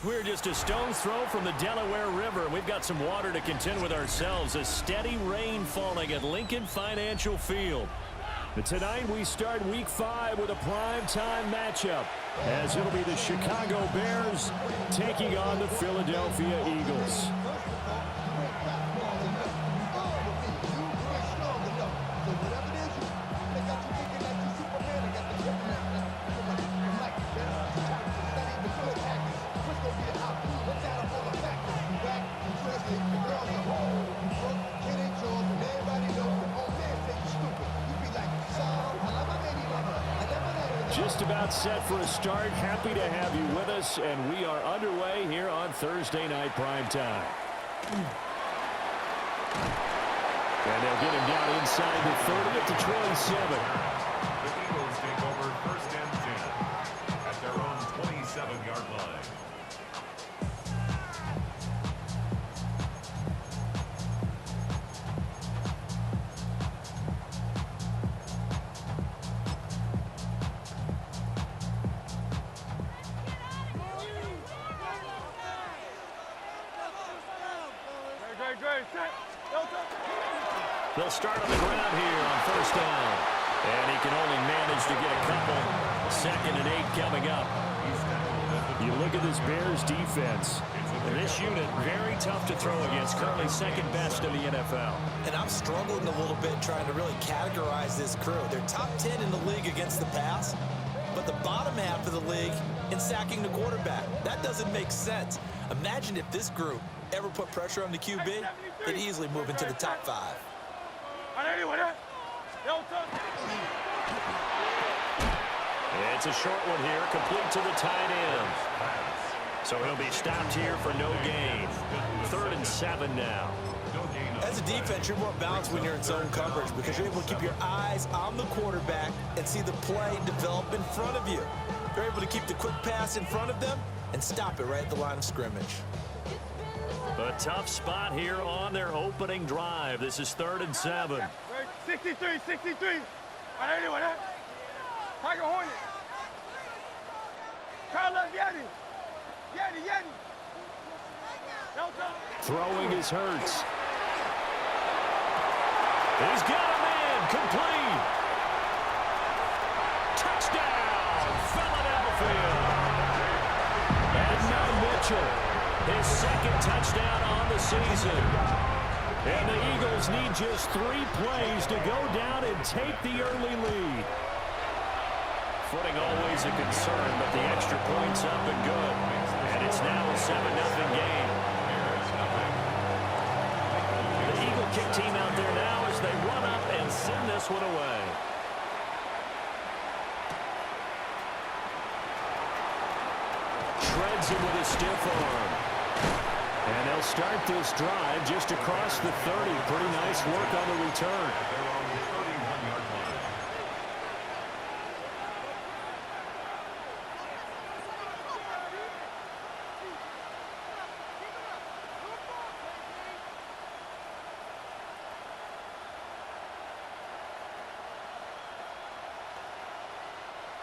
We're just a stone's throw from the Delaware River. We've got some water to contend with ourselves. A steady rain falling at Lincoln Financial Field. But tonight we start Week 5 with a primetime matchup, as it'll be the Chicago Bears taking on the Philadelphia Eagles. Just about set for a start. Happy to have you with us, and we are underway here on Thursday Night Primetime. And they'll get him down inside the 30 at the 27. The Eagles take over first and 10 at their own 27-yard line. They'll start on the ground here on first down. And he can only manage to get a couple. 2nd and 8 coming up. You look at this Bears defense. This unit, very tough to throw against. Currently 2nd best in the NFL. And I'm struggling a little bit trying to really categorize this crew. They're top 10 in the league against the pass, but the bottom half of the league in sacking the quarterback. That doesn't make sense. Imagine if this group ever put pressure on the QB, they'd easily move into the top 5. It's a short one here, complete to the tight end. So he'll be stopped here for no gain. 3rd and 7 now. As a defense, you're more balanced when you're in zone coverage because you're able to keep your eyes on the quarterback and see the play develop in front of you. You're able to keep the quick pass in front of them and stop it right at the line of scrimmage. A tough spot here on their opening drive. This is 3rd and 7. 63. Tiger Hornet. Carlos Yeti. Throwing is Hurts. He's got a man. Complete. Touchdown, Philadelphia. And Mitchell, his 2nd touchdown on the season. And the Eagles need just 3 plays to go down and take the early lead. Footing always a concern, but the extra point's up and good. And it's now a 7-0 game. The Eagle kick team out there now as they run up and send this one away. Shreds him with a stiff arm. And they'll start this drive just across the 30. Pretty nice work on the return.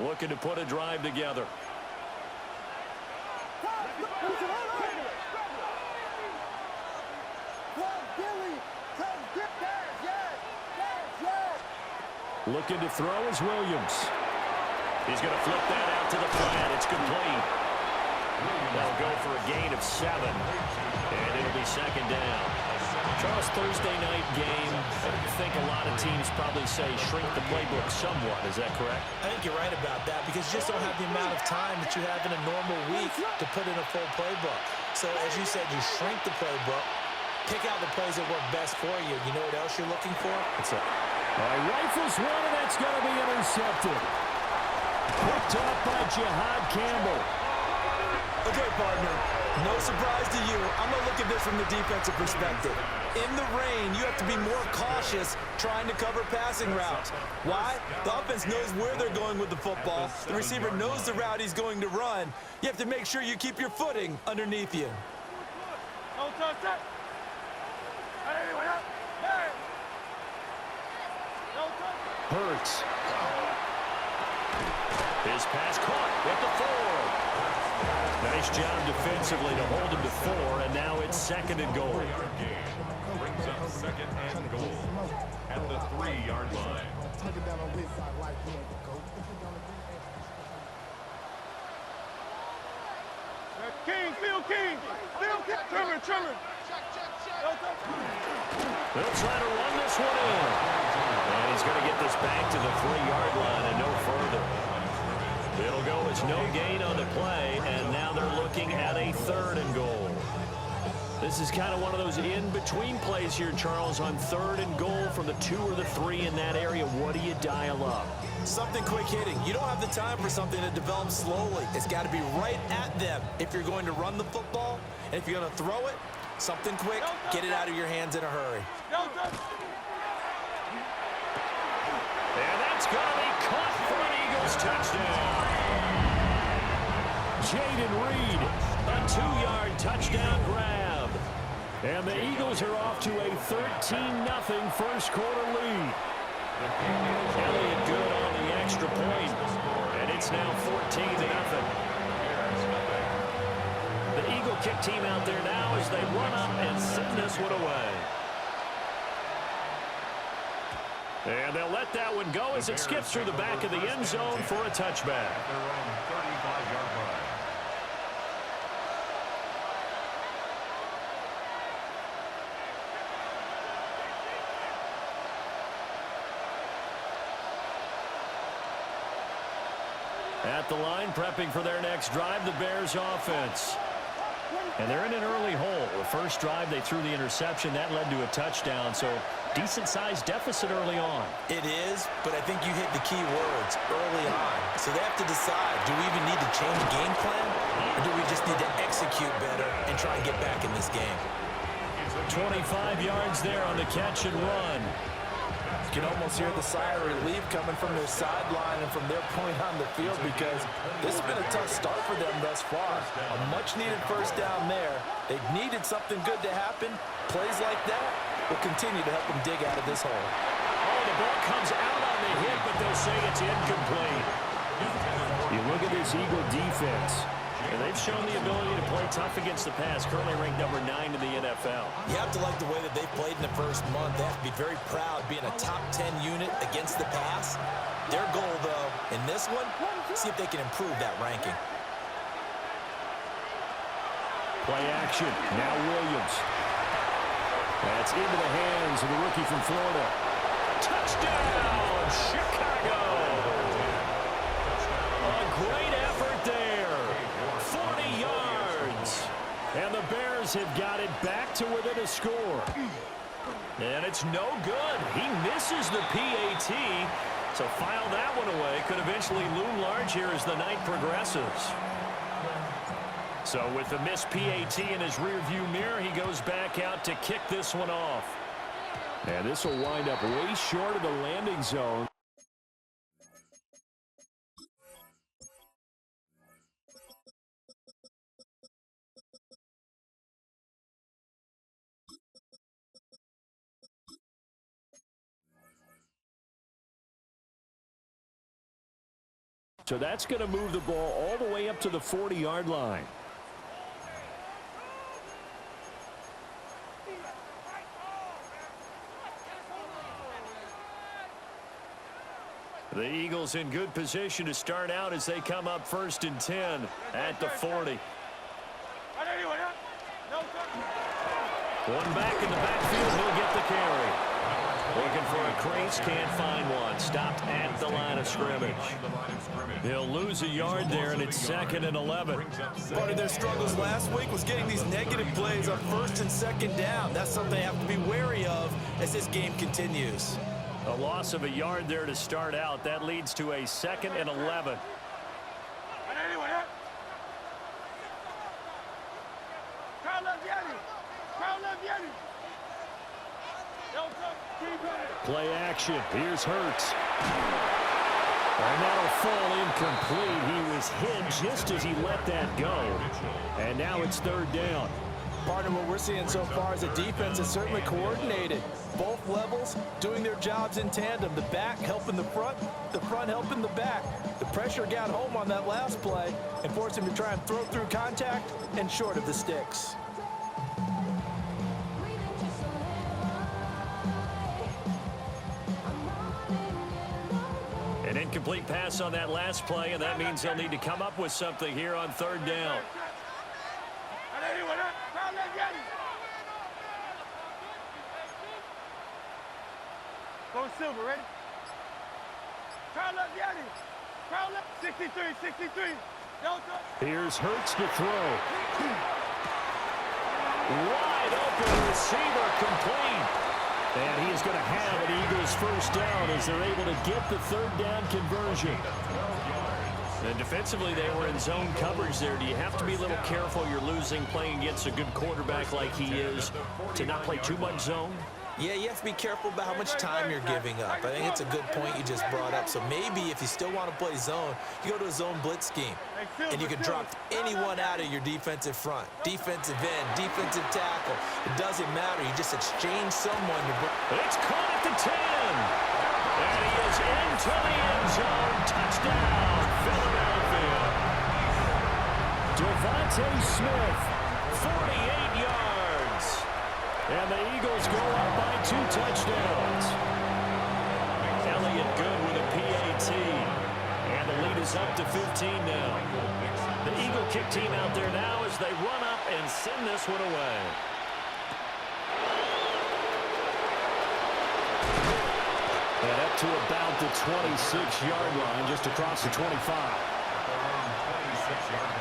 Looking to put a drive together. Looking to throw is Williams. He's going to flip that out to the flat. It's complete. They'll go for a gain of 7. And it'll be 2nd down. Charles, Thursday night game, I think a lot of teams probably say shrink the playbook somewhat. Is that correct? I think you're right about that because you just don't have the amount of time that you have in a normal week to put in a full playbook. So, as you said, you shrink the playbook, pick out the plays that work best for you. You know what else you're looking for? What's up? Rifles one, and that's going to be intercepted. Picked up by Jihad Campbell. Okay, partner, no surprise to you. I'm going to look at this from the defensive perspective. In the rain, you have to be more cautious trying to cover passing routes. Why? The offense knows where they're going with the football. The receiver knows the route he's going to run. You have to make sure you keep your footing underneath you. Hurts. His pass caught at the 4. Nice job defensively to hold him to 4, and now it's 2nd and goal. Brings up 2nd and goal at the 3-yard line. King, Phil King. Phil King. Trimmer. They'll try to run this one in. And he's going to get this back to the 3-yard line and no further. It'll go as no gain on the play, and now they're looking at a 3rd and goal. This is kind of one of those in-between plays here, Charles, on 3rd and goal from the 2 or the 3 in that area. What do you dial up? Something quick hitting. You don't have the time for something to develop slowly. It's got to be right at them if you're going to run the football. And if you're going to throw it, something quick, get it out of your hands in a hurry. And that's going to be caught for an Eagles touchdown. Jaden Reed, a 2-yard touchdown grab. And the Eagles are off to a 13-0 first quarter lead. Elliott good on the extra point, and it's now 14-0. The Eagle kick team out there now as they run up and send this one away. And they'll let that one go as it skips through the back of the end zone for a touchback. At their own 35-yard line. At the line, prepping for their next drive, the Bears offense. And they're in an early hole. The first drive, they threw the interception. That led to a touchdown, so decent-sized deficit early on. It is, but I think you hit the key words early on. So they have to decide, do we even need to change game plan, or do we just need to execute better and try and get back in this game? 25 yards there on the catch and run. You can almost hear the sigh of relief coming from their sideline and from their point on the field, because this has been a tough start for them thus far. A much-needed first down there. They've needed something good to happen. Plays like that will continue to help them dig out of this hole. Oh, the ball comes out on the hit, but they'll say it's incomplete. You look at this Eagle defense, and they've shown the ability to play tough against the pass, currently ranked number 9 in the NFL. You have to like the way that they've played in the first month. They have to be very proud being a top 10 unit against the pass. Their goal, though, in this one, see if they can improve that ranking. Play action. Now Williams. That's into the hands of the rookie from Florida. Touchdown, Chicago! A great effort there. 40 yards. And the Bears have got it back to within a score. And it's no good. He misses the PAT. So file that one away. Could eventually loom large here as the night progresses. So with the missed PAT in his rearview mirror, he goes back out to kick this one off. And this will wind up way short of the landing zone. So that's going to move the ball all the way up to the 40-yard line. The Eagles in good position to start out as they come up 1st and 10 at the 40. One back in the backfield, he'll get the carry. Looking for a crease, can't find one. Stopped at the line of scrimmage. He'll lose a yard there, and it's 2nd and 11. Part of their struggles last week was getting these negative plays on 1st and 2nd down. That's something they have to be wary of as this game continues. A loss of a yard there to start out. That leads to a 2nd and 11. Play action. Here's Hurts. And that'll fall incomplete. He was hit just as he let that go. And now it's 3rd down. Partner, what we're seeing so far is a defense is certainly coordinated. Both levels doing their jobs in tandem. The back helping the front helping the back. The pressure got home on that last play and forced him to try and throw through contact and short of the sticks. An incomplete pass on that last play, and that means they'll need to come up with something here on third down. Go Silver, ready? Crown left, Yanni. Crown left, 63, 63. Here's Hurts to throw. Wide open receiver, complete. And he is going to have an Eagles first down as they're able to get the third down conversion. And defensively, they were in zone coverage there. Do you have to be a little careful? You're losing playing against a good quarterback like he is to not play too much zone? Yeah, you have to be careful about how much time you're giving up. I think it's a good point you just brought up. So maybe if you still want to play zone, you go to a zone blitz scheme. And you can drop anyone out of your defensive front. Defensive end, defensive tackle. It doesn't matter. You just exchange someone. It's caught at the 10. And he is into the end zone. Touchdown, Philadelphia. Devontae Smith, 48 yards. And the Eagles go up by 2 touchdowns. Elliott good with a PAT. And the lead is up to 15 now. The Eagle kick team out there now as they run up and send this one away. And up to about the 26-yard line, just across the 25. 26-yard line.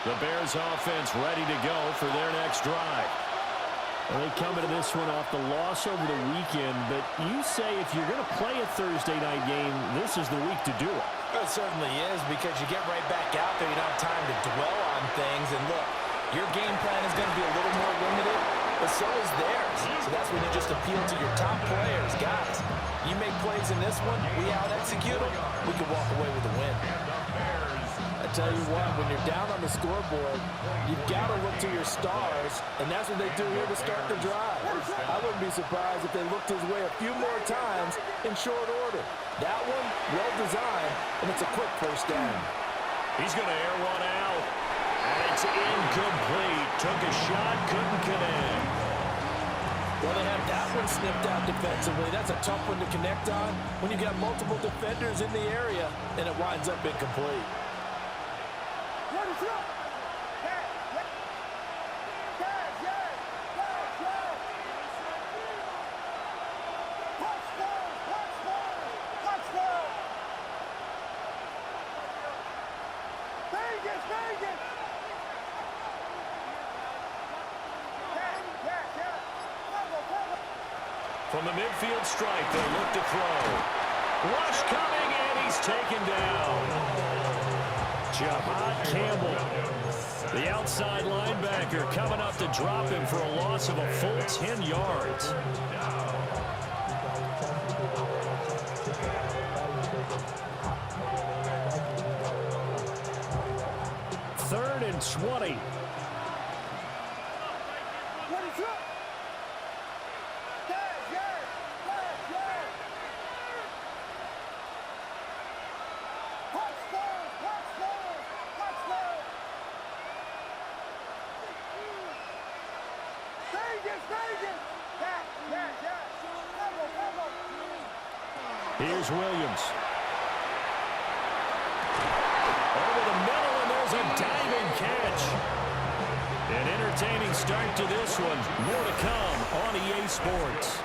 The Bears offense ready to go for their next drive. Well, they come into this one off the loss over the weekend, but you say if you're going to play a Thursday night game, this is the week to do it. It certainly is, because you get right back out there. You don't have time to dwell on things. And look, your game plan is going to be a little more limited, but so is theirs. So that's when you just appeal to your top players. Guys, you make plays in this one, we out-execute them, we can walk away with a win. I tell you what, when you're down on the scoreboard, you've got to look to your stars, and that's what they do here to start the drive. I wouldn't be surprised if they looked his way a few more times in short order. That one, well-designed, and it's a quick first down. He's going to air one out, and it's incomplete. Took a shot, couldn't connect. Well, they have that one snipped out defensively. That's a tough one to connect on when you got multiple defenders in the area, and it winds up incomplete. From the midfield stripe, they look to throw. Rush coming, and he's taken down. Jahad Campbell, the outside linebacker, coming up to drop him for a loss of a full 10 yards. Third and 20. Here's Williams. Over the middle, and there's a diving catch. An entertaining start to this one. More to come on EA Sports.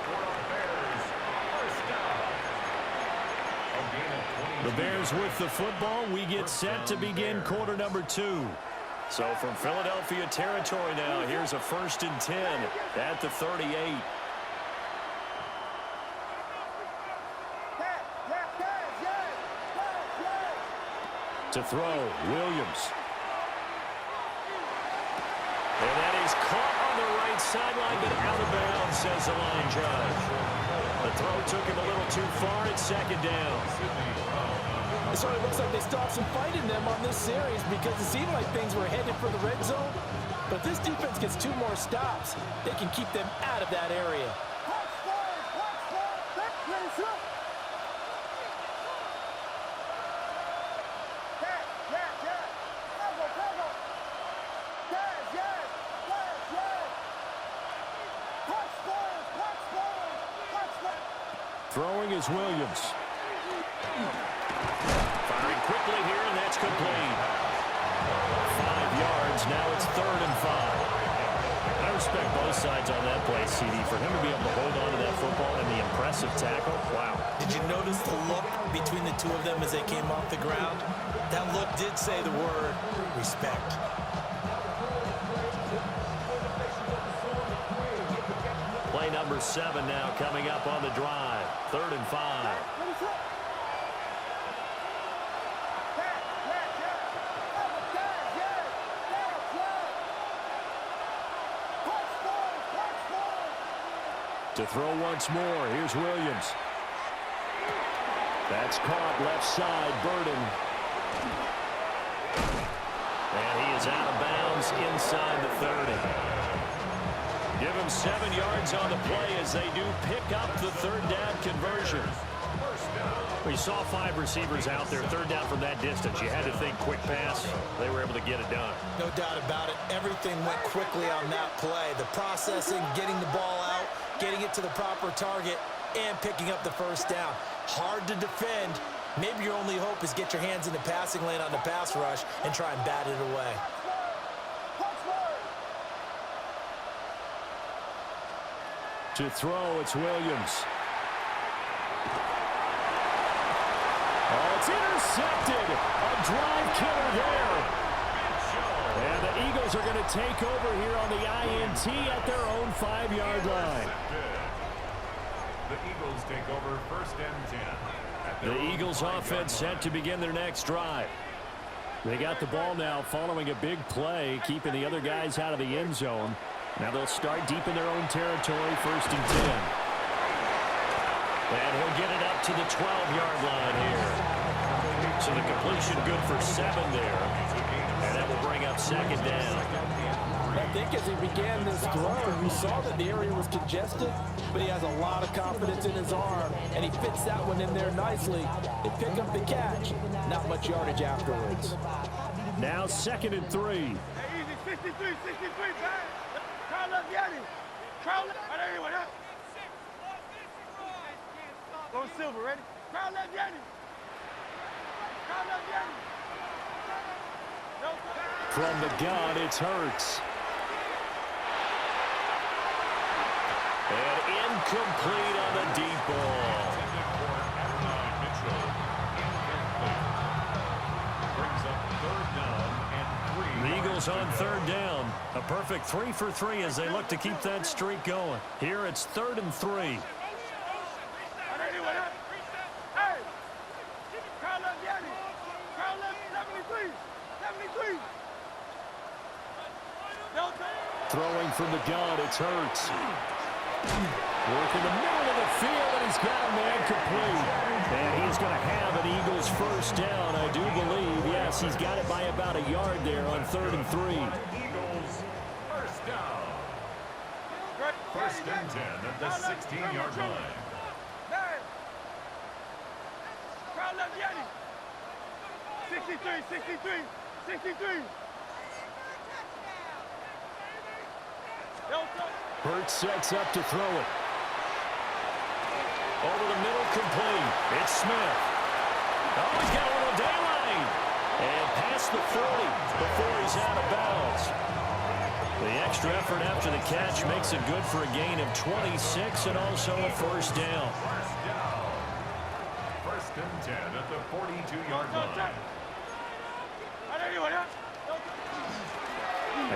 The Bears with the football. We get set to begin quarter number 2. So from Philadelphia territory now, here's a 1st and 10 at the 38. To throw, Williams. And that is caught on the right sideline, but out of bounds, says the line judge. The Throw took him a little too far. It's second down. It certainly looks like they stopped some fight in them on this series because it seemed like things were headed for the red zone. But if this defense gets 2 more stops, they can keep them out of that area. Throwing is Williams. Firing quickly here, and that's complete. 5 yards. Now it's 3rd and 5. I respect both sides on that play, CD. For him to be able to hold on to that football and the impressive tackle, wow. Did you notice the look between the two of them as they came off the ground? That look did say the word respect. Play number 7 now coming up on the drive. 3rd and 5. To throw once more, here's Williams. That's caught left side, Burden. And he is out of bounds inside the 30. Give him 7 yards on the play as they do pick up the 3rd down conversion. We saw 5 receivers out there, 3rd down from that distance. You had to think quick pass. They were able to get it done. No doubt about it. Everything went quickly on that play. The processing, getting the ball out, getting it to the proper target, and picking up the 1st down. Hard to defend. Maybe your only hope is get your hands in the passing lane on the pass rush and try and bat it away. To throw, it's Williams. Oh, it's intercepted. A drive killer there. And the Eagles are going to take over here on the INT at their own 5-yard line. The Eagles take over 1st and 10. The Eagles offense set to begin their next drive. They got the ball now following a big play, keeping the other guys out of the end zone. Now they'll start deep in their own territory, 1st and 10. And he'll get it up to the 12-yard line here. So the completion good for 7 there. And that will bring up 2nd down. I think as he began this throw, we saw that the area was congested, but he has a lot of confidence in his arm, and he fits that one in there nicely. They pick up the catch. Not much yardage afterwards. Now 2nd and 3. Hey, easy, 63, 63, back. Crown left, Yanni. Crown left. Right there, anyone else? Go Silver, ready? Crown left, Yanni. Crown left, Yanni. From the gun, it's Hurts. And incomplete on the deep ball. The Eagles on 3rd down. A perfect 3 for 3 as they look to keep that streak going. Here it's 3rd and 3. Throwing from the gun, it's Hurts. Working the middle of the field, and he's got a man complete. And he's going to have an Eagles 1st down, I do believe. Yes, he's got it by about a yard there on 3rd and 3. Eagles 1st down. 1st and 10 at the 16-yard line. Crown left, Yanni. 63, 63, 63. Hurts sets up to throw it. Over the middle, complete. It's Smith. Oh, he's got a little daylight. And past the 40 before he's out of bounds. The extra effort after the catch makes it good for a gain of 26 and also a 1st down. 1st and 10 at the 42-yard line.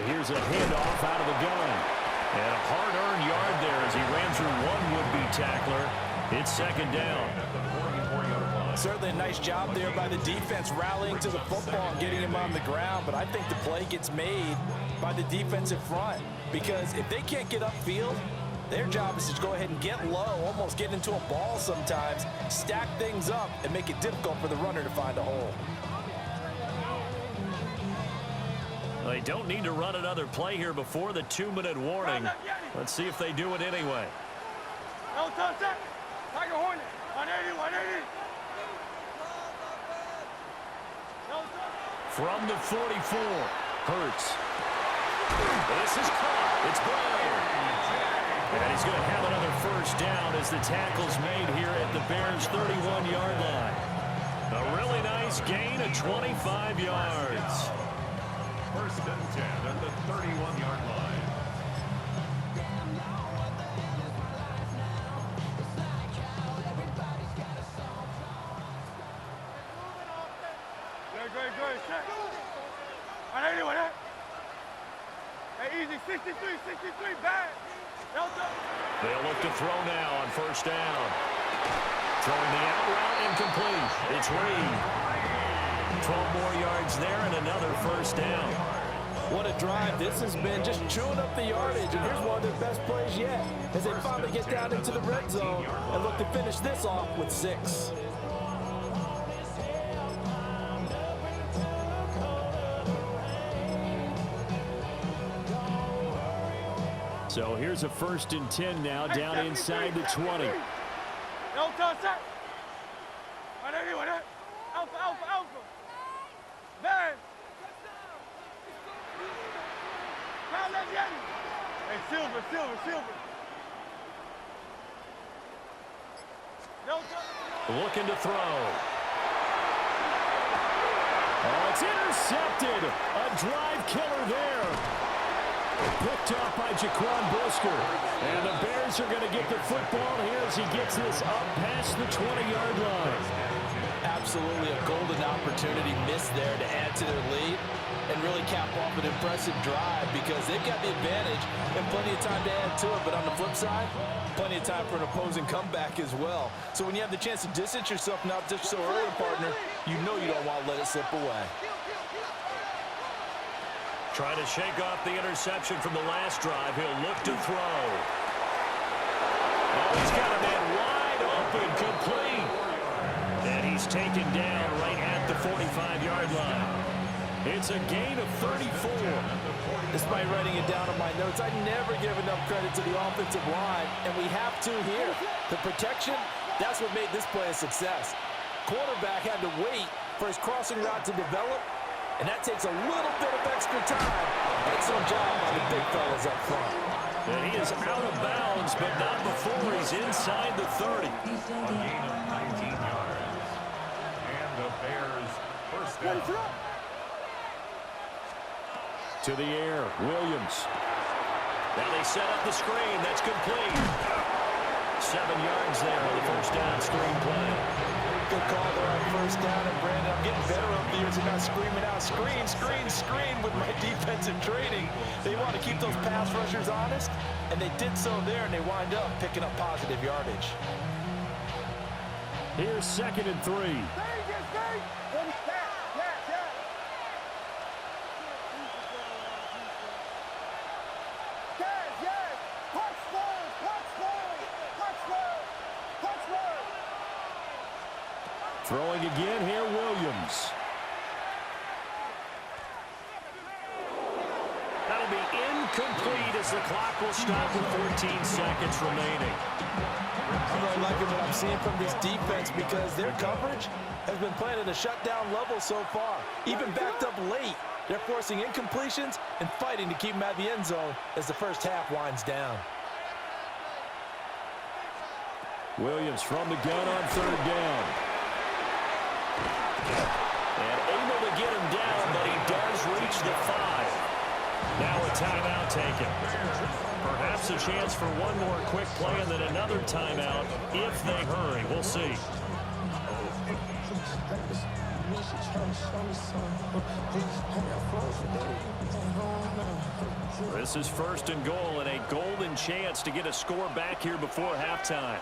Here's a handoff out of the gun. And a hard-earned yard there as he ran through one would-be tackler. It's 2nd down. Certainly a nice job there by the defense rallying to the football and getting him on the ground. But I think the play gets made by the defensive front. Because if they can't get upfield, Their job is to go ahead and get low, almost get into a ball sometimes, stack things up, and make it difficult for the runner to find a hole. They don't need to run another play here before the 2-minute warning. Let's see if they do it anyway. No touch that. Tiger Hornet. 180, 180. No touch. From the 44, Hurts. This is caught. It's Brown. And he's going to have another first down as the tackle's made here at the Bears' 31-yard line. A really nice gain of 25 yards. First and 10 at the 31-yard line. Good. Check. 180 with that. Hey, easy. 63, bad. No touch. They'll look to throw now on first down. Throwing the out route incomplete. It's Reed. 12 more yards there and another first down. What a drive this has been, just chewing up the yardage. And here's one of their best plays yet as they finally get down into the red zone and look to finish this off with 6. So here's a 1st and 10 now down inside the 20. No touch that. 180 with that. Alpha. Bad. Crown left Yeti. Hey, Silver. No touch. Looking to throw. Oh, it's intercepted. A drive killer there. Picked off by Jaquan Brisker. And the Bears are going to get the football here as he gets this up past the 20-yard line. Absolutely a golden opportunity missed there to add to their lead and really cap off an impressive drive because they've got the advantage and plenty of time to add to it. But on the flip side, plenty of time for an opposing comeback as well. So when you have the chance to distance yourself not just so early, partner, you know you don't want to let it slip away. Trying to shake off the interception from the last drive. He'll look to throw. Oh, he's got a man wide open, complete. And he's taken down right at the 45-yard line. It's a gain of 34. Despite writing it down on my notes, I never give enough credit to the offensive line, and we have to here. The protection, that's what made this play a success. Quarterback had to wait for his crossing route to develop, and that takes a little bit of extra time. Excellent job by the big fellas up front. And he is out of bounds, but not before he's inside the 30. A gain of 19 yards. And the Bears first down. To the air, Williams. Now they set up the screen. That's complete. 7 yards there on the first down screen play. Good call there on first down. And Brandon, I'm getting better over the years and not screaming out screen with my defensive training. They want to keep those pass rushers honest, and they did so there, and they wind up picking up positive yardage. Here's 2nd and 3. Throwing again here, Williams. That'll be incomplete as the clock will stop with 14 seconds remaining. I'm really liking what I'm seeing from this defense because their coverage has been playing at a shutdown level so far. Even backed up late, they're forcing incompletions and fighting to keep them at the end zone as the first half winds down. Williams from the gun on 3rd down. And able to get him down, but he does reach the 5. Now a timeout taken. Perhaps a chance for one more quick play and then another timeout if they hurry. We'll see. This is 1st and goal and a golden chance to get a score back here before halftime.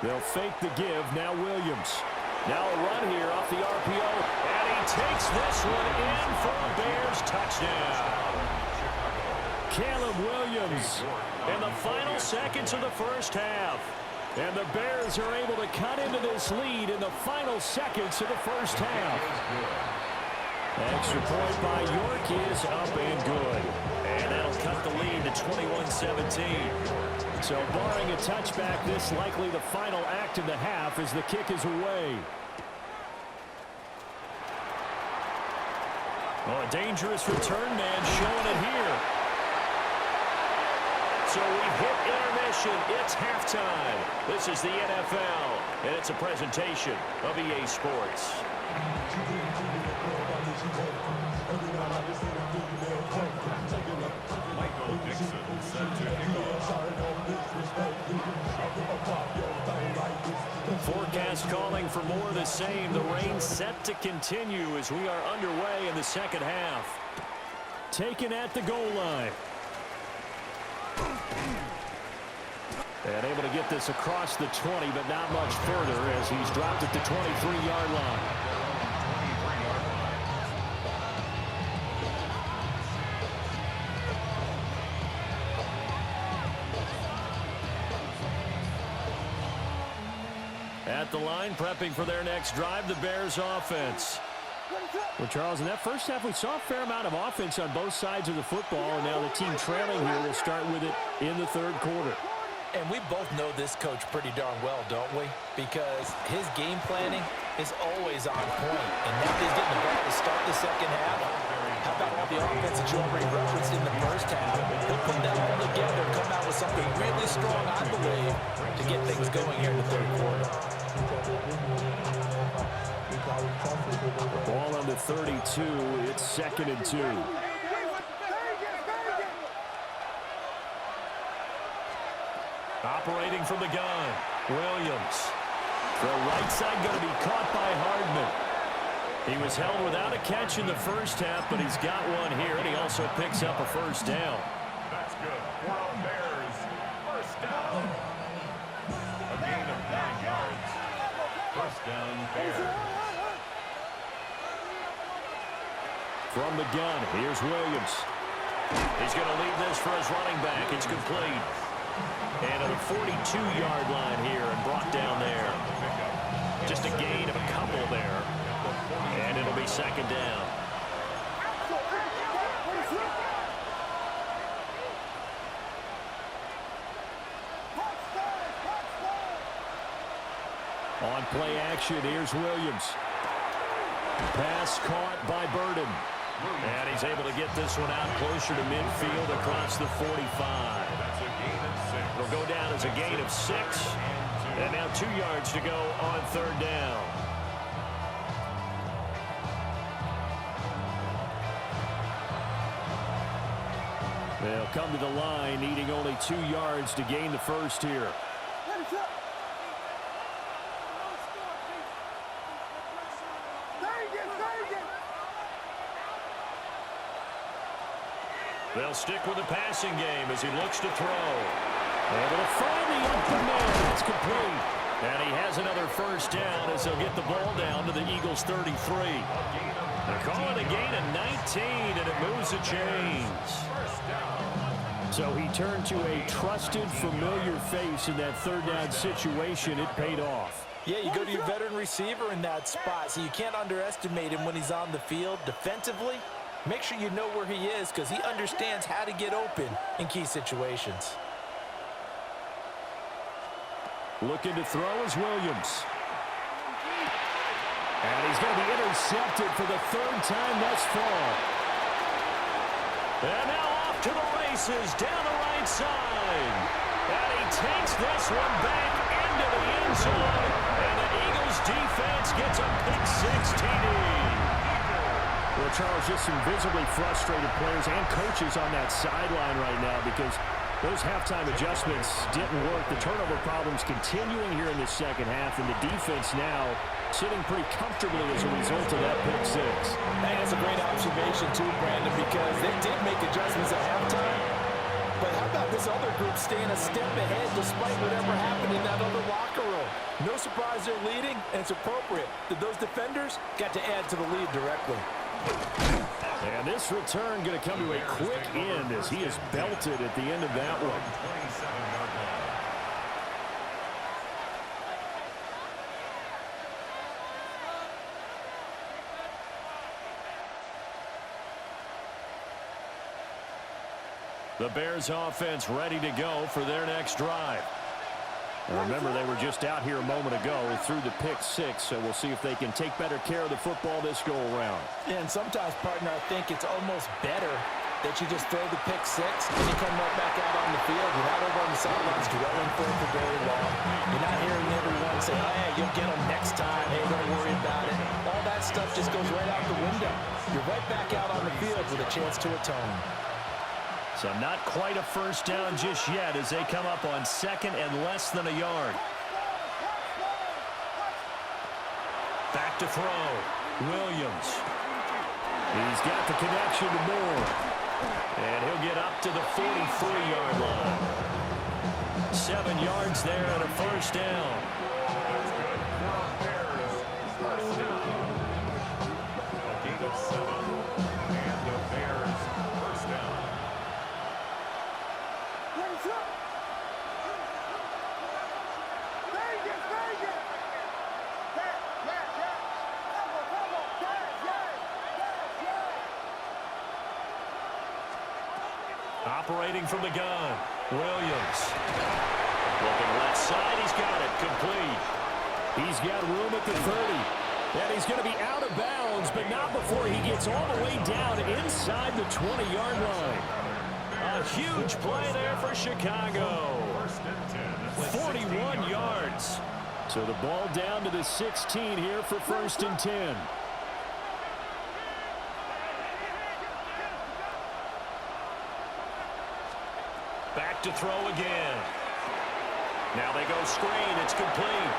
They'll fake the give. Now Williams. Now a run here off the RPO, and he takes this one in for a Bears touchdown. Caleb Williams in the final seconds of the first half. And the Bears are able to cut into this lead in the final seconds of the first half. Extra point by York is up and good. And that'll cut the lead to 21-17. So barring a touchback, this likely the final act of the half as the kick is away. Oh, a dangerous return man showing it here. So we've hit intermission. It's halftime. This is the NFL, and it's a presentation of EA Sports. Michael Dixon set to kick off. Forecast calling for more of the same. The rain set to continue as we are underway in the second half. Taken at the goal line. And able to get this across the 20, but not much further as he's dropped at the 23-yard line. At the line, prepping for their next drive, the Bears offense. Well, Charles, in that first half, we saw a fair amount of offense on both sides of the football, and now the team trailing here will start with it in the third quarter. And we both know this coach pretty darn well, don't we? Because his game planning is always on point. And now he's getting the ball to start the second half. How about all the offense that you already referenced in the first half? He'll put that all together, come out with something really strong, I believe, to get things going here in the third quarter. Ball on the 32. It's 2nd and 2. Operating from the gun, Williams. The right side going to be caught by Hardman. He was held without a catch in the first half, but he's got one here, and he also picks up a first down. That's good for our Bears. First down. A gain of 9 yards. First down, Bears. From the gun, here's Williams. He's going to leave this for his running back. It's complete. And at the 42-yard line here and brought down there. Just a gain of a couple there. And it'll be second down. On play action, here's Williams. Pass caught by Burden. And he's able to get this one out closer to midfield across the 45. It'll go down as a gain of 6. And now 2 yards to go on third down. They'll come to the line, needing only 2 yards to gain the first here. They'll stick with the passing game as he looks to throw. Able to find the open man. It's complete. And he has another first down as they'll get the ball down to the Eagles' 33. They're calling a gain of 19, and it moves the chains. So he turned to a trusted, familiar face in that third down situation. It paid off. Yeah, you go to your veteran receiver in that spot, so you can't underestimate him when he's on the field defensively. Make sure you know where he is because he understands how to get open in key situations. Looking to throw is Williams. And he's going to be intercepted for the third time thus far. And now off to the races down the right side. And he takes this one back into the end zone. And the Eagles defense gets a pick 6 TD. Well, Charles, just some visibly frustrated players and coaches on that sideline right now because those halftime adjustments didn't work. The turnover problems continuing here in the second half, and the defense now sitting pretty comfortably as a result of that pick 6. Hey, that's a great observation too, Brandon, because they did make adjustments at halftime, But how about this other group staying a step ahead despite whatever happened in that other locker room? No surprise they're leading, and it's appropriate that those defenders got to add to the lead directly. And this return going to come to a quick end as he is belted at the end of that one. 27-yard line. The Bears offense ready to go for their next drive. And remember, they were just out here a moment ago through the pick six, so we'll see if they can take better care of the football this go-around. And sometimes, partner, I think it's almost better that you just throw the pick six and you come right back out on the field. You're not over on the sidelines dwelling for it for very long. You're not hearing everyone say, oh, yeah, you'll get them next time. Hey, don't worry about it. All that stuff just goes right out the window. You're right back out on the field with a chance to atone. So not quite a first down just yet as they come up on second and less than a yard. Back to throw. Williams. He's got the connection to Moore. And he'll get up to the 43-yard line. 7 yards there and a first down. That's good. Bears, first down. A gain of 7. And the Bears, first down. Operating from the gun. Williams. Looking left side. He's got it. Complete. He's got room at the 30. And he's going to be out of bounds, but not before he gets all the way down inside the 20-yard line. A huge play there for Chicago. 41 yards. So the ball down to the 16 here for 1st and 10. Back to throw again. Now they go screen. It's complete.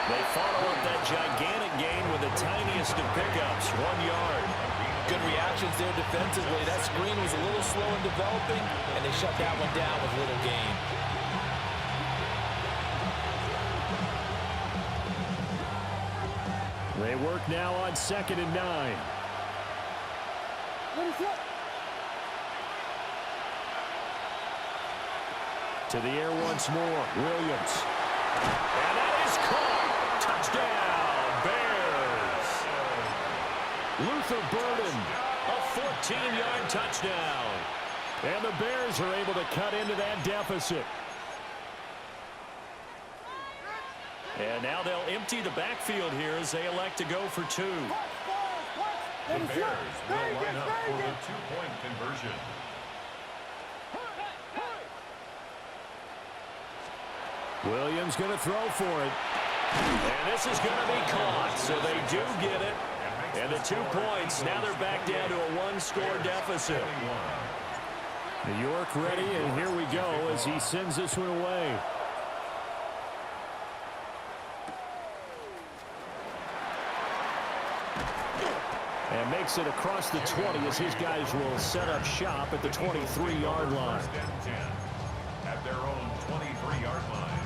They follow up that gigantic gain with the tiniest of pickups, 1 yard. Good reactions there defensively. That screen was a little slow in developing, and they shut that one down with little gain. They work now on 2nd and 9. To the air once more. Williams. And that is caught. Touchdown, Bears. Luther Burden, a 14-yard touchdown. And the Bears are able to cut into that deficit. And now they'll empty the backfield here as they elect to go for 2. The Bears will line up for the 2-point conversion. Williams going to throw for it. And this is going to be caught, so they do get it. And the 2 points, now they're back down to a 1-score deficit. New York ready, and here we go as he sends this one away. And makes it across the 20 as his guys will set up shop at the 23-yard line. 1st and 10 at their own 23-yard line.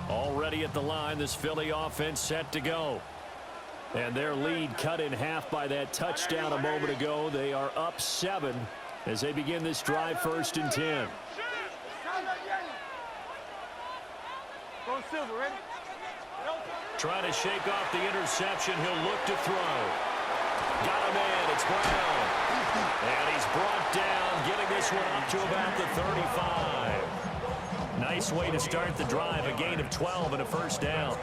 Already at the line, this Philly offense set to go. And their lead cut in half by that touchdown a moment ago. They are up 7 as they begin this drive 1st and 10. Trying to shake off the interception. He'll look to throw. Got a man. It's Brown. And he's brought down, getting this one up to about the 35. Nice way to start the drive. A gain of 12 and a first down.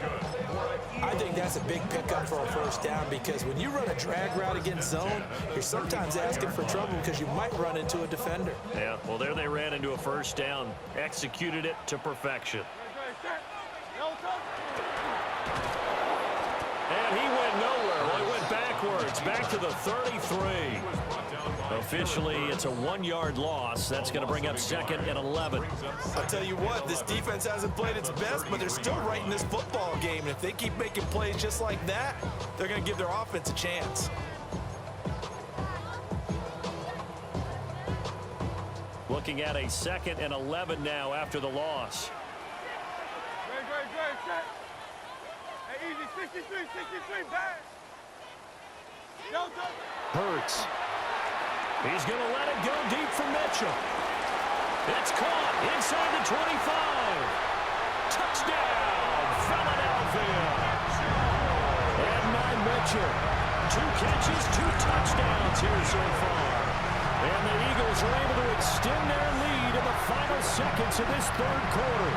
I think that's a big pickup for a first down because when you run a drag route against zone, you're sometimes asking for trouble because you might run into a defender. Yeah, well, there they ran into a first down. Executed it to perfection. And he went nowhere. Well, he went back backwards, back to the 33. Officially, it's a 1-yard loss. That's going to bring up 2nd and 11. I'll tell you what, this defense hasn't played its best, but they're still right in this football game. And if they keep making plays just like that, they're going to give their offense a chance. Looking at a 2nd and 11 now after the loss. Great, check. Hey, easy, 63, back. Hurts. He's going to let it go deep for Mitchell. It's caught inside the 25. Touchdown, Philadelphia. And Mitchell. 2 catches, 2 touchdowns here so far. And the Eagles are able to extend their lead in the final seconds of this 3rd quarter.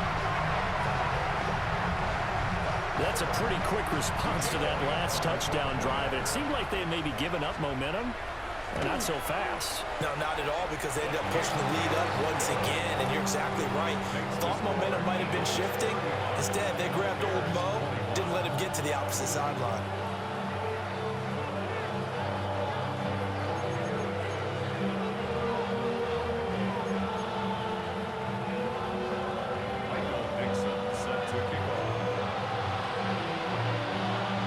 That's a pretty quick response to that last touchdown drive. It seemed like they had maybe given up momentum. Not so fast. No, not at all, because they ended up pushing the lead up once again, and you're exactly right. Thought momentum might have been shifting. Instead, they grabbed old Mo, didn't let him get to the opposite sideline.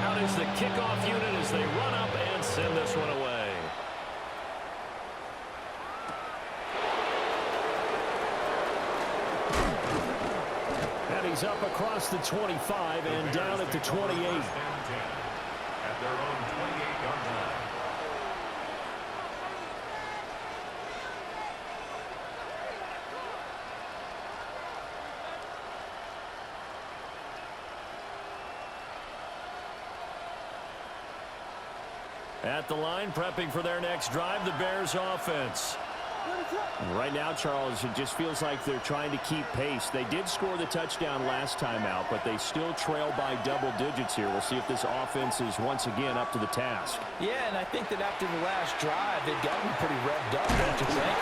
Out is the kickoff unit as they run up and send this one away. He's up across the 25 and down at the 28. At their own 28-yard line. At the line, prepping for their next drive, the Bears offense. Right now, Charles, it just feels like they're trying to keep pace. They did score the touchdown last time out, but they still trail by double digits here. We'll see if this offense is once again up to the task. Yeah, and I think that after the last drive, they've gotten pretty revved up, don't you think?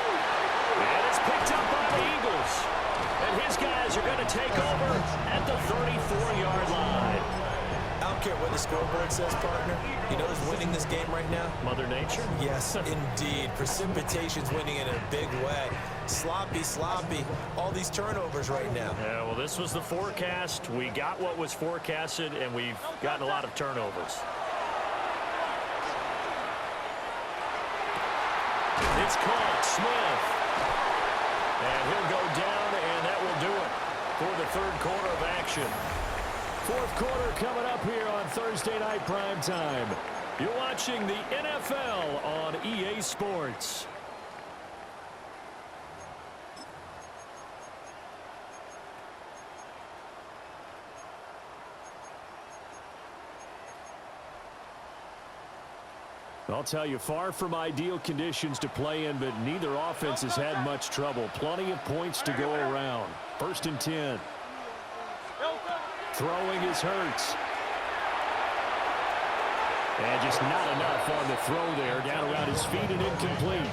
And it's picked up by the Eagles. And his guys are going to take over at the 34-yard line. I don't care what the scoreboard says, partner. You know who's winning this game right now? Mother Nature? Yes, indeed. Precipitation's winning in a big way. Sloppy. All these turnovers right now. Yeah, well, this was the forecast. We got what was forecasted, and we've gotten a lot of turnovers. It's caught. Smith. And he'll go down, and that will do it for the 3rd quarter of action. 4th quarter coming up here on Thursday Night Primetime. You're watching the NFL on EA Sports. I'll tell you, far from ideal conditions to play in, but neither offense has had much trouble. Plenty of points to go around. 1st and 10. Throwing is Hurts. And just not enough on the throw there. Down around his feet and incomplete.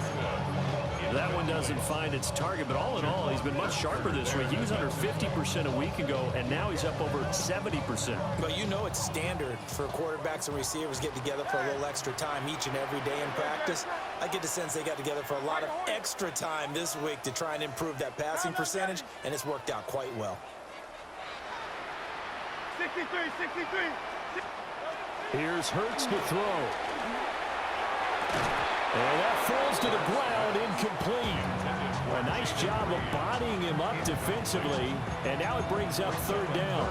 That one doesn't find its target, but all in all, he's been much sharper this week. He was under 50% a week ago, and now he's up over 70%. But you know it's standard for quarterbacks and receivers get together for a little extra time each and every day in practice. I get the sense they got together for a lot of extra time this week to try and improve that passing percentage, and it's worked out quite well. 63. Here's Hurts to throw. And that falls to the ground, incomplete. A nice job of bodying him up defensively, and now it brings up 3rd down.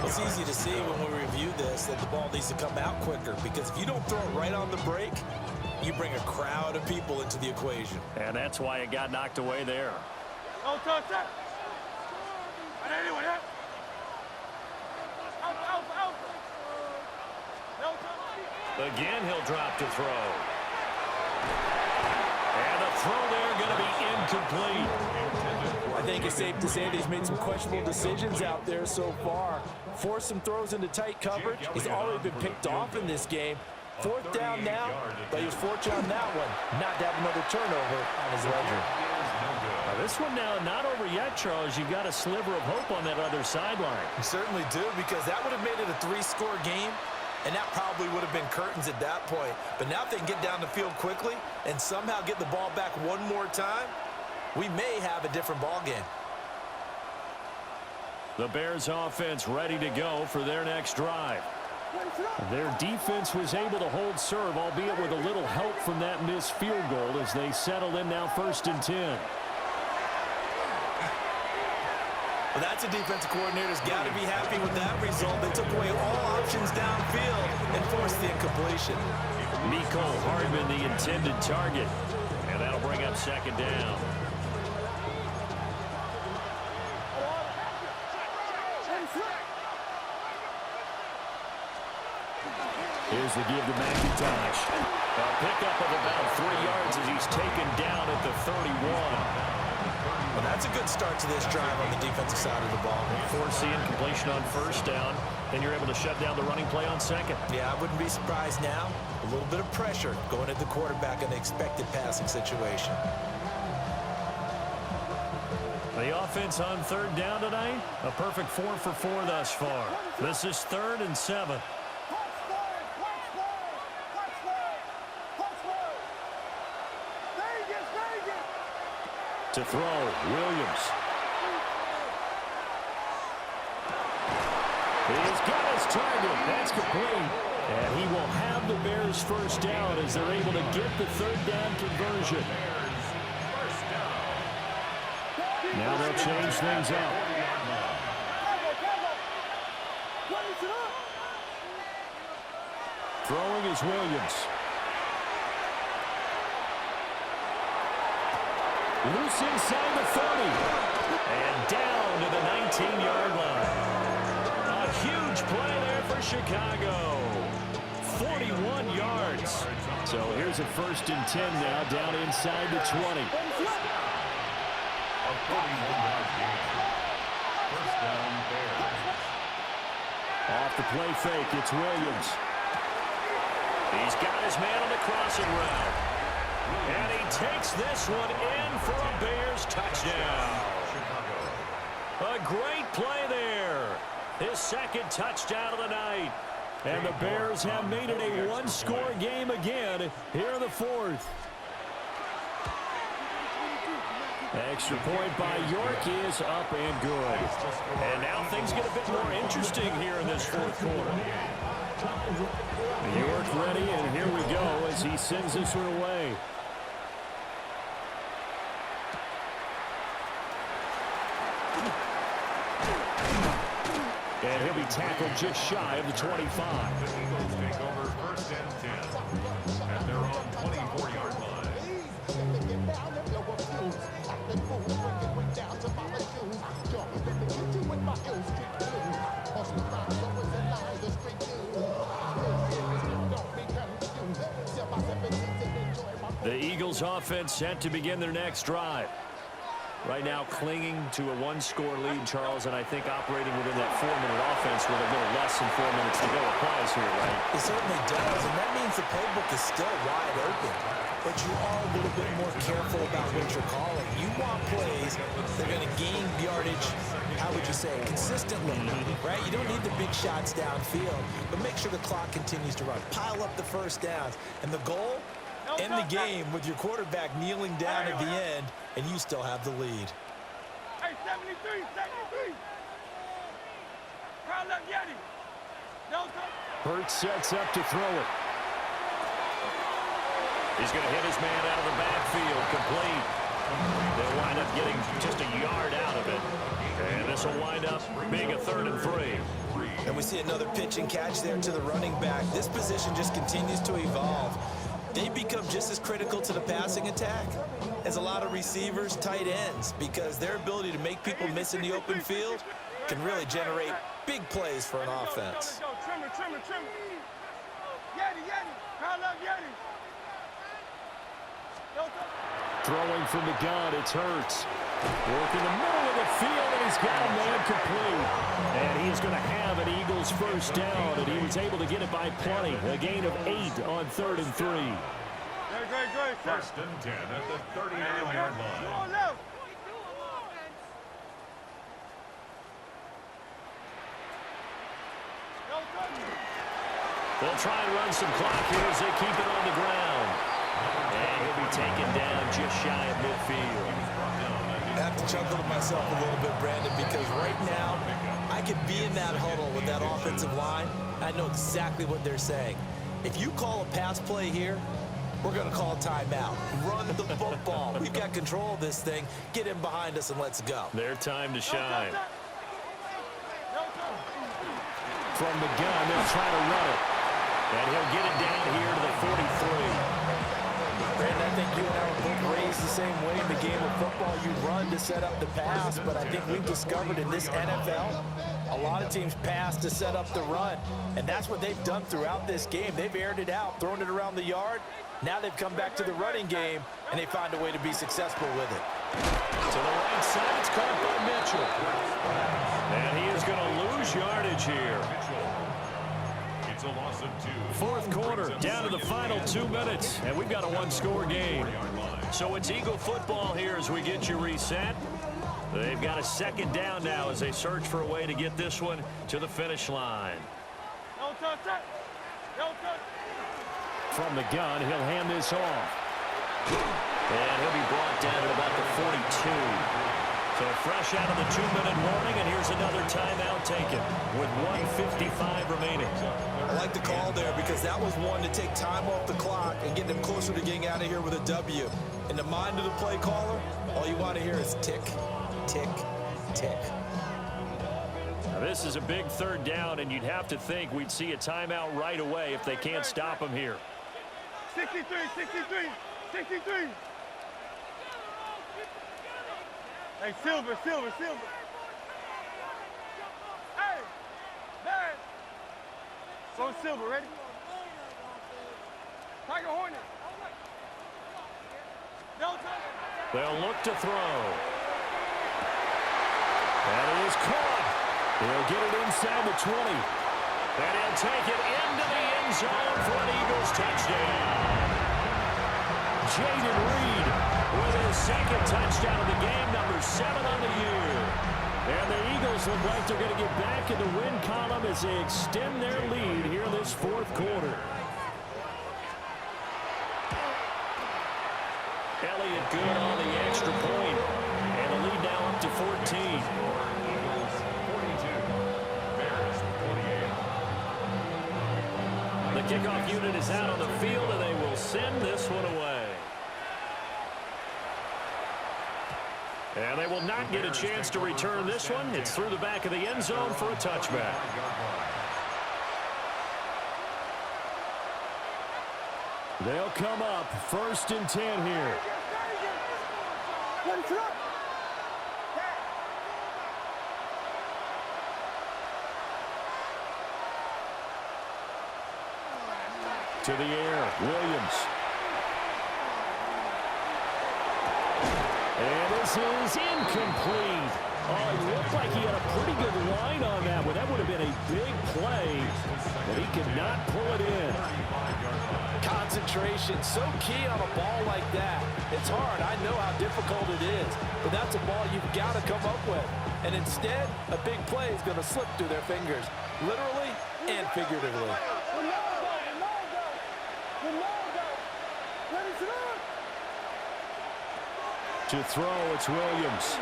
It's easy to see when we review this that the ball needs to come out quicker, because if you don't throw it right on the break, you bring a crowd of people into the equation. And that's why it got knocked away there. No touch. Anyway, out. Again, he'll drop to throw. And the throw there going to be incomplete. I think it's safe to say that he's made some questionable decisions out there so far. Forced some throws into tight coverage. He's already been picked off in this game. 4th down now, but he was fortunate on that one, not to have another turnover on his ledger. Now this one now not over yet, Charles. You've got a sliver of hope on that other sideline. You certainly do, because that would have made it a 3-score game. and that probably would have been curtains at that point. But now if they can get down the field quickly and somehow get the ball back one more time, we may have a different ball game. The Bears offense ready to go for their next drive. Their defense was able to hold serve, albeit with a little help from that missed field goal as they settle in now 1st and 10. Well, that's a defensive coordinator's got to be happy with that result. They took away all options downfield and forced the incompletion. Mecole Hardman, the intended target. And that'll bring up 2nd down. Here's the give to McIntosh. A pickup of about 3 yards as he's taken down at the 31. Well, that's a good start to this drive on the defensive side of the ball. Forcing completion on 1st down, and you're able to shut down the running play on 2nd. Yeah, I wouldn't be surprised now. A little bit of pressure going at the quarterback in the expected passing situation. The offense on 3rd down tonight, a perfect 4 for 4 thus far. This is 3rd and 7. To throw, Williams. He's got his target. That's complete. And he will have the Bears 1st down as they're able to get the 3rd down conversion. Now they'll change things up. Throwing is Williams. Loose inside the 30. And down to the 19-yard line. A huge play there for Chicago. 41 yards. So here's a 1st and 10 now down inside the 20. A 41-yard gain. 1st down, Bears. Off the play fake, it's Williams. He's got his man on the crossing route. And he takes this one in for a Bears touchdown. A great play there. His 2nd touchdown of the night. And the Bears have made it a one-score game again here in the 4th. Extra point by York is up and good. And now things get a bit more interesting here in this 4th quarter. York ready, and here we go as he sends this one away. And he'll be tackled just shy of the 25. The Eagles take over 1st and 10 at their own 24-yard line. The Eagles offense set to begin their next drive. Right now clinging to a one-score lead, Charles, and I think operating within that 4-minute offense with a little less than 4 minutes to go applies here, right? It certainly does, and that means the playbook is still wide open. But you are a little bit more careful about what you're calling. You want plays that are going to gain yardage, how would you say, consistently, right? You don't need the big shots downfield, but make sure the clock continues to run. Pile up the 1st downs, and the goal, end the game with your quarterback kneeling down at the end, and you still have the lead. Hey, 73, 73. Crowd left Yeti. No, Hurts sets up to throw it. He's going to hit his man out of the backfield, complete. They'll wind up getting just a yard out of it. And this will wind up being a 3rd and 3. And we see another pitch and catch there to the running back. This position just continues to evolve. They become just as critical to the passing attack as a lot of receivers, tight ends, because their ability to make people miss in the open field can really generate big plays for an offense. Trimmer. Yeti. Crowd left Yeti. Throwing from the gun, it's Hurts. Working the middle of the field, and he's got a man complete. And he's going to have an Eagles 1st down, and he was able to get it by plenty. A gain of 8 on 3rd and 3. Great. 1st and 10 at the 39-yard line. Come on, left. They'll try and run some clock here as they keep it on the ground. And he'll be taken down just shy of midfield. I have to chuckle to myself a little bit, Brandon, because right now I could be in that huddle with that offensive line. I know exactly what they're saying. If you call a pass play here, we're going to call a timeout. Run the football. We've got control of this thing. Get in behind us and let's go. Their time to shine. From the gun, they'll try to run it. And he'll get it down here to the 43. Brandon, I think you and I were both raised the same way in the game of football. You run to set up the pass, but I think we've discovered in this NFL, a lot of teams pass to set up the run, and that's what they've done throughout this game. They've aired it out, thrown it around the yard. Now they've come back to the running game, and they find a way to be successful with it. To the right side, it's caught by Mitchell. And he is going to lose yardage here. It's a loss of 2. Fourth quarter, down to the final 2 minutes, and we've got a one-score game. So it's Eagle football here as we get you reset. They've got a second down now as they search for a way to get this one to the finish line. Don't touch it. Don't touch it. From the gun, he'll hand this off. And he'll be brought down at about the 42. So fresh out of the 2-minute warning, and here's another timeout taken with 1:55 remaining. I like the call there because that was one to take time off the clock and get them closer to getting out of here with a W. In the mind of the play caller, all you want to hear is tick, tick, tick. Now this is a big third down, and you'd have to think we'd see a timeout right away if they can't stop him here. 63, 63, 63. Hey, Silver. Hey, man. Go Silver, ready? Tiger Hornet. Don't touch it. They'll look to throw. And it is caught. He'll get it inside the 20. And he'll take it into the end zone for an Eagles touchdown. Jaden Reed with his second touchdown of the game, number 7 on the year. And the Eagles look like they're going to get back in the win column as they extend their lead here in this fourth quarter. Elliott good on the extra point. And the lead now up to 14. Eagles 42. Bears 48. The kickoff unit is out on the field, and they will send this one away. And they will not get a chance to return this one. It's through the back of the end zone for a touchback. They'll come up 1st and 10 here. To the air, Williams. And this is incomplete. Oh, it looked like he had a pretty good line on that one. That would have been a big play, but he could not pull it in. Concentration, so key on a ball like that. It's hard. I know how difficult it is, but that's a ball you've got to come up with. And instead, a big play is going to slip through their fingers, literally and figuratively. To throw, it's Williams.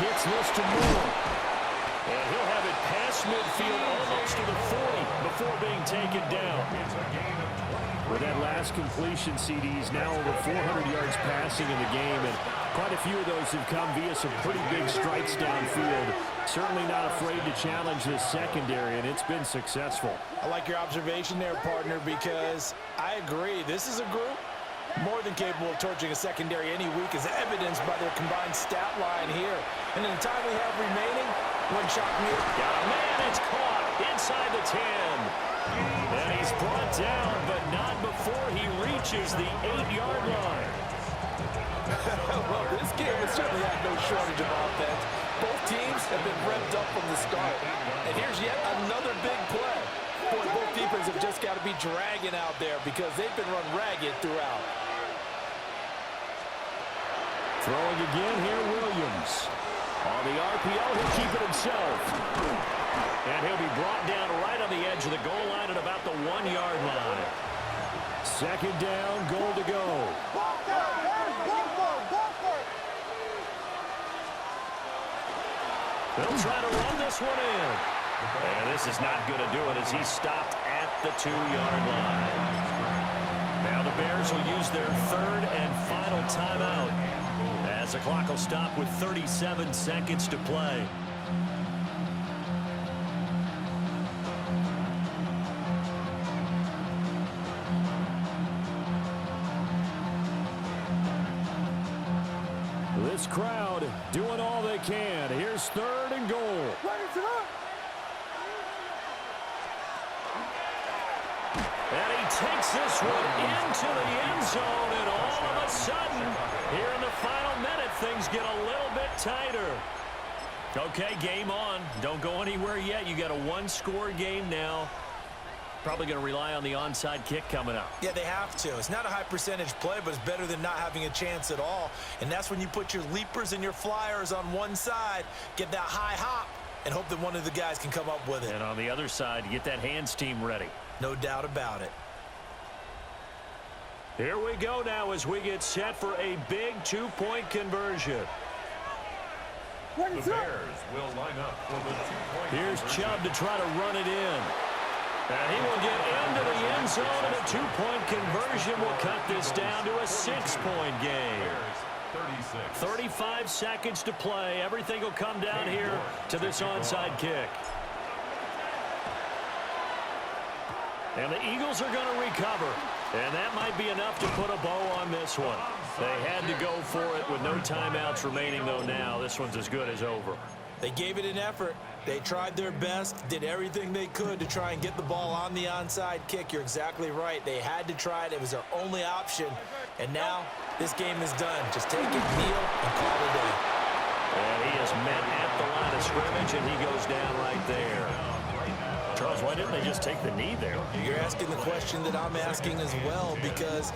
Gets this to Moore. And he'll have it past midfield almost to the 40 before being taken down. With that last completion, CD's now over 400 yards passing in the game, and quite a few of those have come via some pretty big strikes downfield. Certainly not afraid to challenge this secondary, and it's been successful. I like your observation there, partner, because I agree. This is a group more than capable of torching a secondary any week, as evidenced by their combined stat line here. And in the time we have remaining, wouldn't shock me. Got a man, it's caught inside the 10. And he's brought down, but not before he reaches the 8-yard line. Well, this game has certainly had no shortage of offense. Both teams have been revved up from the start. And here's yet another big play. Boy, both defenses have just got to be dragging out there because they've been run ragged throughout. Throwing again here, Williams. On the RPO, he'll keep it himself. And he'll be brought down right on the edge of the goal line at about the 1-yard line. Second down, goal to go. They'll try to run this one in. And this is not going to do it as he's stopped at the 2-yard line. Now the Bears will use their third and final timeout as the clock will stop with 37 seconds to play. This crowd doing all they can. Here's third and goal. And he takes this one into the end zone, and all of a sudden, here in the final minute, things get a little bit tighter. Okay, game on. Don't go anywhere yet. You got a one-score game now. Probably going to rely on the onside kick coming up. Yeah, they have to. It's not a high percentage play, but it's better than not having a chance at all. And that's when you put your leapers and your flyers on one side, get that high hop, and hope that one of the guys can come up with it. And on the other side, get that hands team ready. No doubt about it. Here we go now as we get set for a big two-point conversion. The Bears will line up for the 2-point Here's conversion. Chubb to try to run it in. And he will get into the end zone, and a two-point conversion will cut this down to a 6-point game. Bears, 36. 35 seconds to play. Everything will come down here to this onside kick. And the Eagles are going to recover. And that might be enough to put a bow on this one. They had to go for it with no timeouts remaining, though, now. This one's as good as over. They gave it an effort. They tried their best, did everything they could to try and get the ball on the onside kick. You're exactly right. They had to try it. It was their only option. And now this game is done. Just take it, kneel, and call it a day. And he is met at the line of scrimmage, and he goes down right there. Charles, why didn't they just take the knee there? You're asking the question that I'm asking as well, because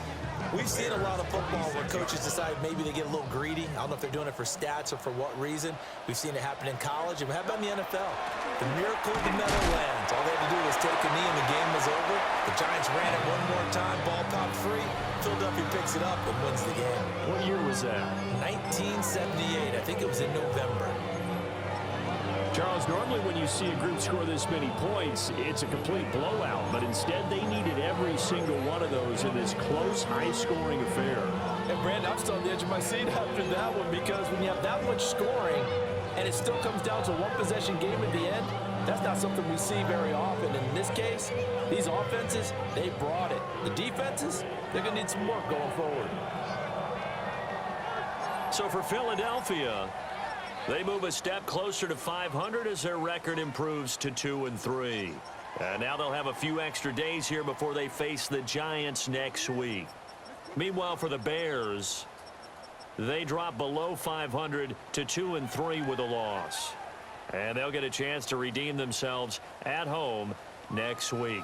we've seen a lot of football where coaches decide maybe they get a little greedy. I don't know if they're doing it for stats or for what reason. We've seen it happen in college. And how about in the NFL? The miracle of the Meadowlands. All they had to do was take a knee and the game was over. The Giants ran it one more time. Ball popped free. Philadelphia picks it up and wins the game. What year was that? 1978. I think it was in November. Charles, normally when you see a group score this many points, it's a complete blowout. But instead, they needed every single one of those in this close, high-scoring affair. And Brandon, I'm still on the edge of my seat after that one, because when you have that much scoring and it still comes down to one possession game at the end, that's not something we see very often. And in this case, these offenses, they brought it. The defenses, they're going to need some work going forward. So for Philadelphia, they move a step closer to 500 as their record improves to 2-3. And now they'll have a few extra days here before they face the Giants next week. Meanwhile, for the Bears, they drop below 500 to 2-3 with a loss. And they'll get a chance to redeem themselves at home next week.